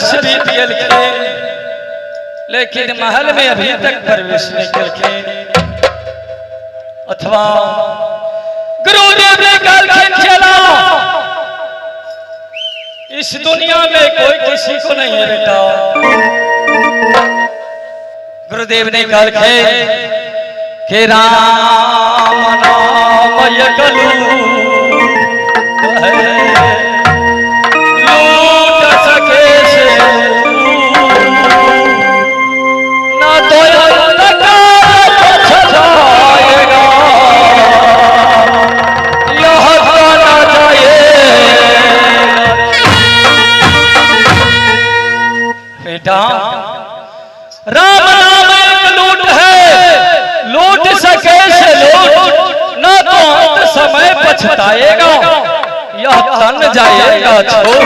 बरस बीत गल के, लेकिन महल में अभी तक प्रवेश नहीं कल के। अथवा गुरुदेव ने कल चला, इस दुनिया में कोई किसी को नहीं है बेटा। गुरुदेव ने कल के राम नाम यकलू लूट सके से ना तो छाएगा यह ना जाए बेटा। राम नाम एक लूट है, लूट सके से लूट ना तो अंत समय पछताएगा यह तन जाएगा छोड़।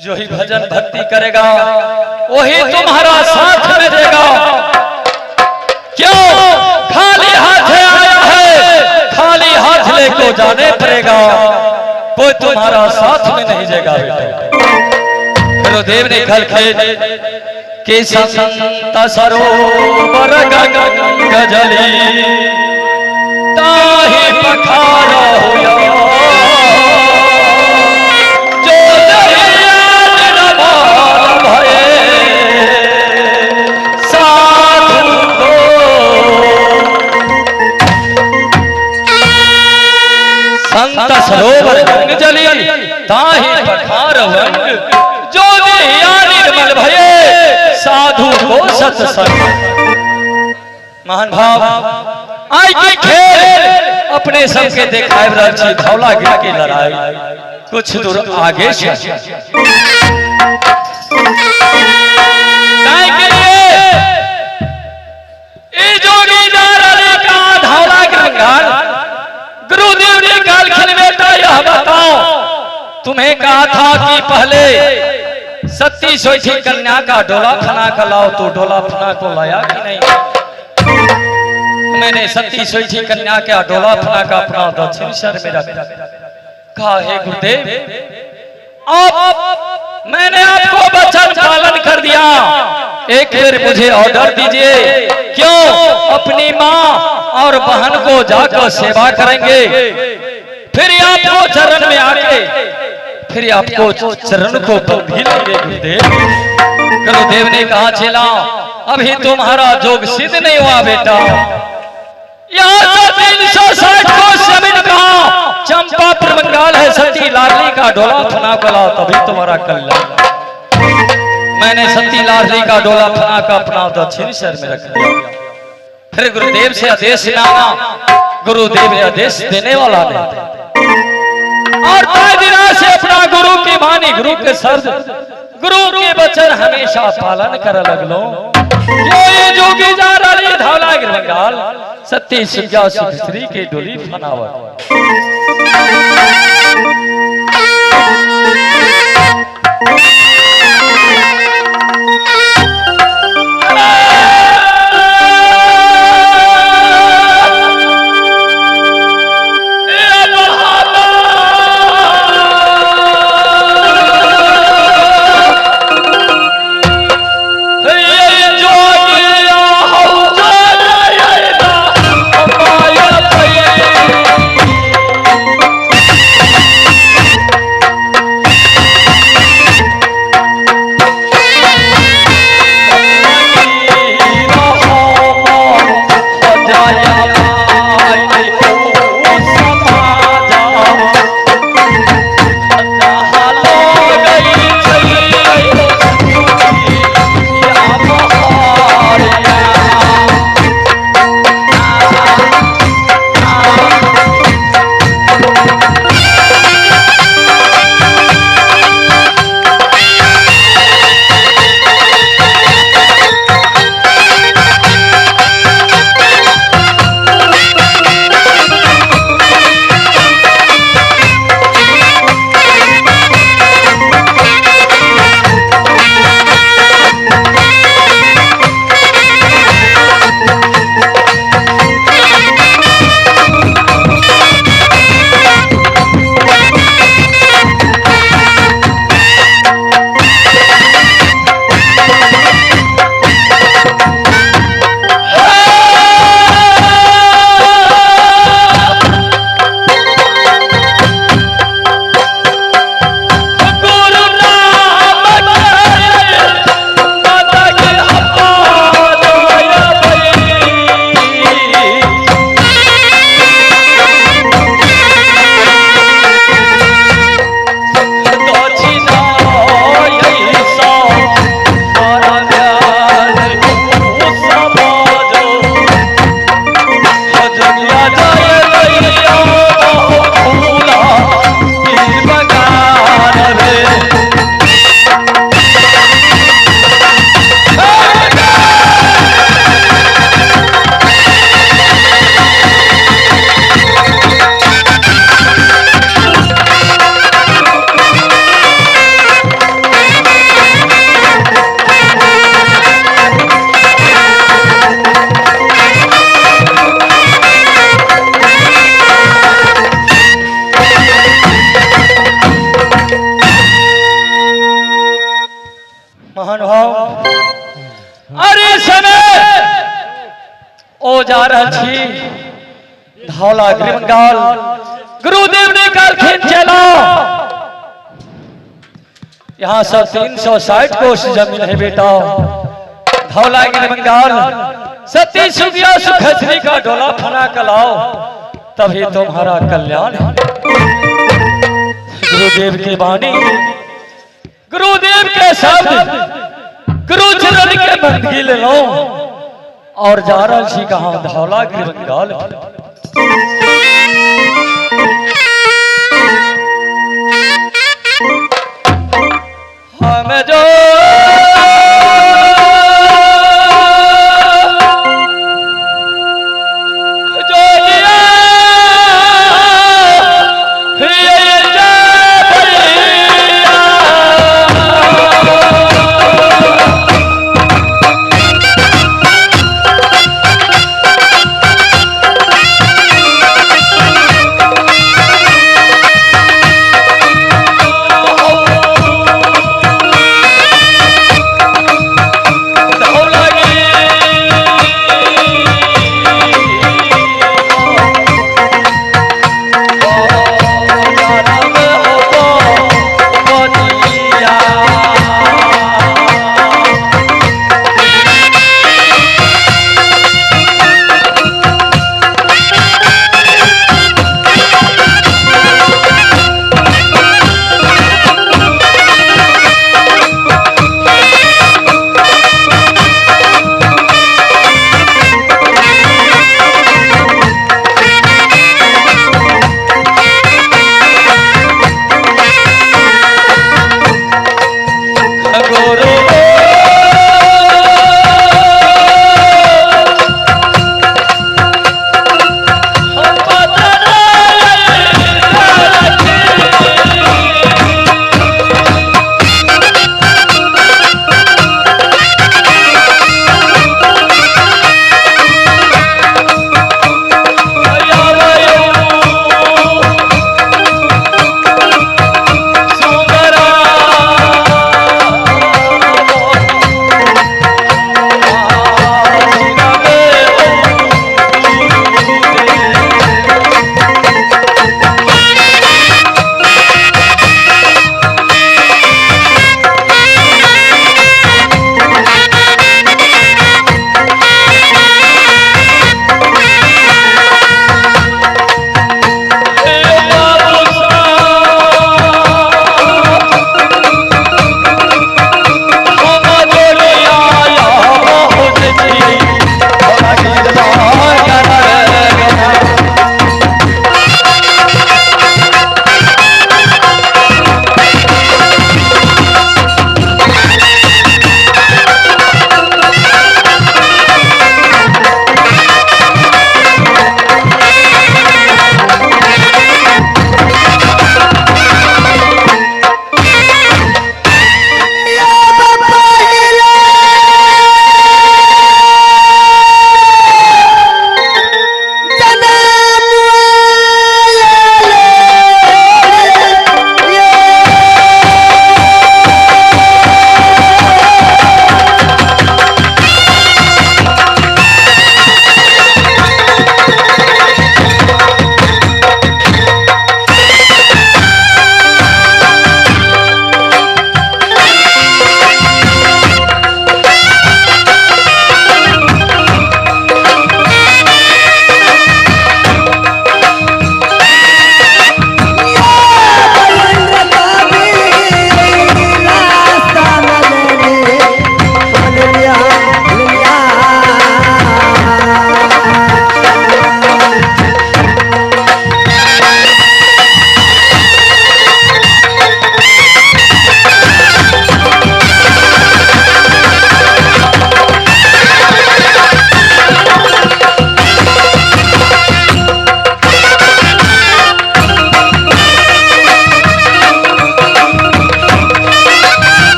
जो ही भजन भक्ति करेगा वही तुम्हारा साथ में देगा। क्यों खाली हाथ आया है, खाली हाथ लेको जाने पड़ेगा, कोई तुम्हारा साथ में नहीं देगा बेटा। गुरुदेव ने कल के संत सरोवर गजली ताहि पखारा होया जो भये साधु को। संत सरोवर गंग जली ताहि पखार वंग जो निर्मल भये साधु को सत्संग। महान भाव आई की खेल अपने सबके देखाए रची धौला गिर के लड़ाई कुछ दूर आगे से धौला गिर। गुरुदेव ने काल खेल बेटा यह बताओ, तुम्हें कहा था कि पहले सती सोची कन्या का डोला फना का लाओ, तो डोला फना को लाया कि नहीं? मैंने सती सोची कन्या का डोला फना का अपना दक्षिण शर में रखा। कहा हे गुरुदेव अब मैंने आपको वचन पालन कर दिया, एक बार मुझे ऑर्डर दीजिए। क्यों? अपनी माँ और बहन को जाकर सेवा करेंगे, फिर आपको चरण में आके फिर आपको चरण को भी लेंगे। गुरुदेव गुरुदेव ने कहा चला अभी तुम्हारा जोग सिद्ध नहीं हुआ बेटा। यहाँ 360 को जमीन कहा चंपापुर बंगाल है, सती लाडली का डोला फना को लाओ तभी तुम्हारा कल्याण। मैंने सती लाडली का डोला फना का अपना दक्षिण शर में रख दिया। फिर गुरुदेव से आदेश मांगा, गुरुदेव आदेश देने वाला नहीं और दिना से अपना गुरु की मानी, गुरु के शब्द गुरु के वचन हमेशा पालन कर लगलो। ये जोगी जा रही धौला गिर बंगाल सती सुजा सुख श्री के डोली फनावत। ओ जा रहा छी धौला ग्रीमगाल गुरुदेव ने कहलखिन चलो यहाँ से 360 कोस जमीन है बेटा धौला ग्रीमगाल सती सुगिया सुखसरी का डोला फना कलाओ तभी तुम्हारा कल्याण है। गुरुदेव की वाणी गुरुदेव के शब्द गुरुचरण के बंदगी ले लो और जा रहा छी कहां धौला ग्रीमगाल हम जो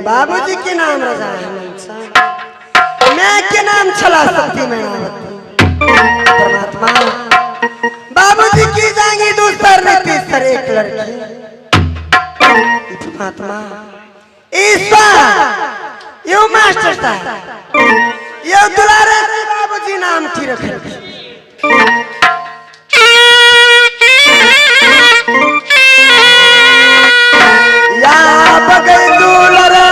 नहीं बाबूजी के नाम रजा है मैं के नाम छला सकती मैं परमात्मा बाबूजी की जाएंगी दूसर ने तीसर एक लड़की परमात्मा ईश्वर यो मास्टर साहब यो दुलारे से बाबूजी नाम की रखे या बगै दुलारा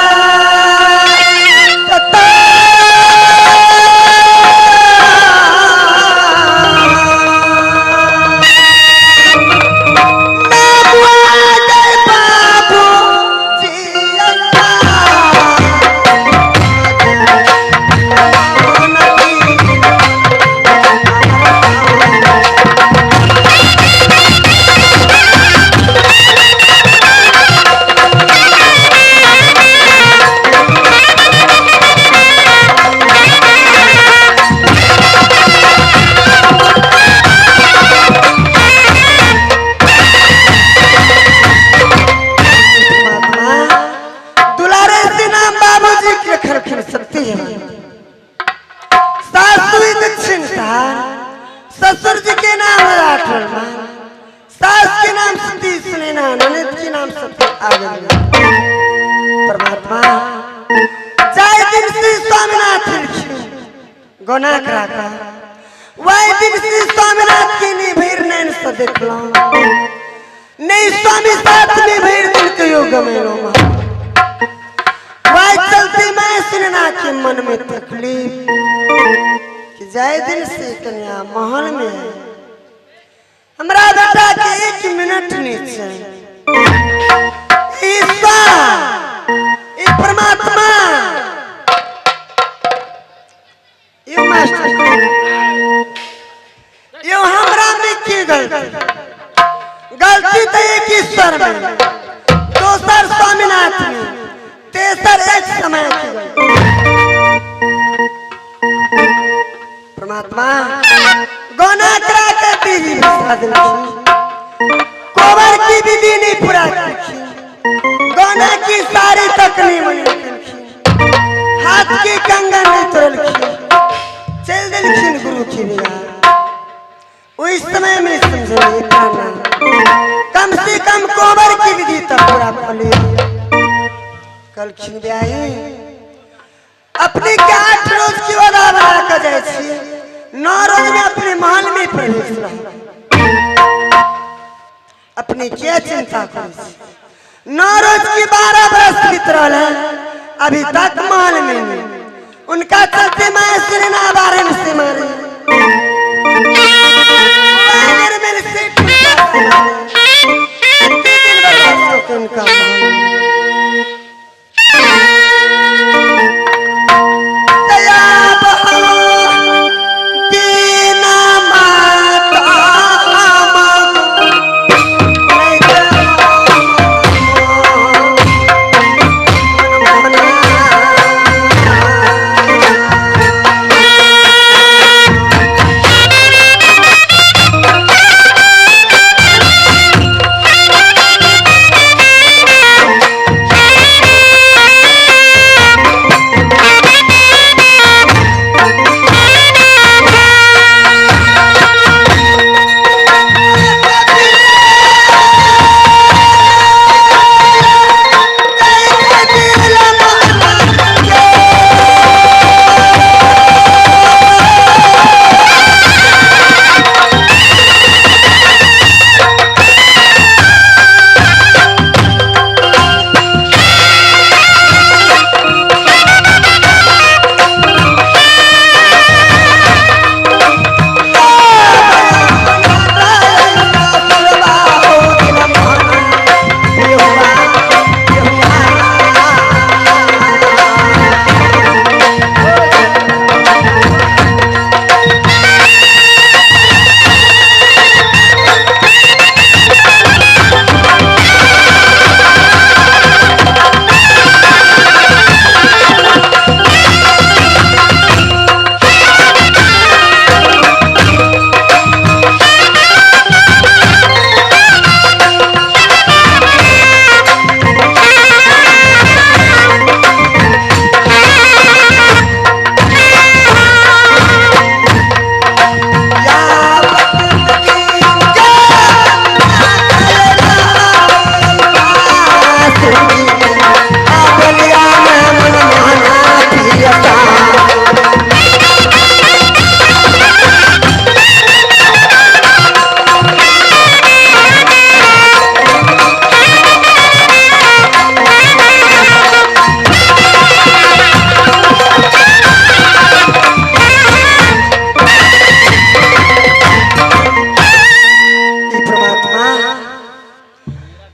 ससुर जी के नाम सास के नाम सती सुनैना ननद के नाम सती आगे परमात्मा जाय दिन श्री स्वामीनाथ गोना कराका वही दिन श्री स्वामीनाथ की निभीर नैन से देखला नहीं स्वामी साथ निभीर दिन के योग में लो वही चलती मैं सुनना के मन में तकलीफ जाए दिन से कन्या महल में है हमरा बेटा के एक मिनट नीचे ईश्वर ये परमात्मा ये मास्टर ये हमरा में की गलती तो एक ईश्वर में दूसर स्वामीनाथ में तेसर एक समय की परमात्मा गोना करा के दीदी कोबर की विधि नहीं पूरा की गोना की सारी तकलीफ नहीं हाथ की कंगन नहीं तोड़ की चल दिलखिन गुरु की निगाह उस समय में समझे कम से कम कोबर की विधि तक पूरा फली कल खिन ब्याही अपनी 8 रोज की वदा बना कर जाए 9 रोज में अपने महल में प्रवेश रहा अपनी क्या चिंता कर 9 रोज की 12 बरस बीत रहा है अभी तक महल में नहीं उनका चलते मैं सुनना बारे में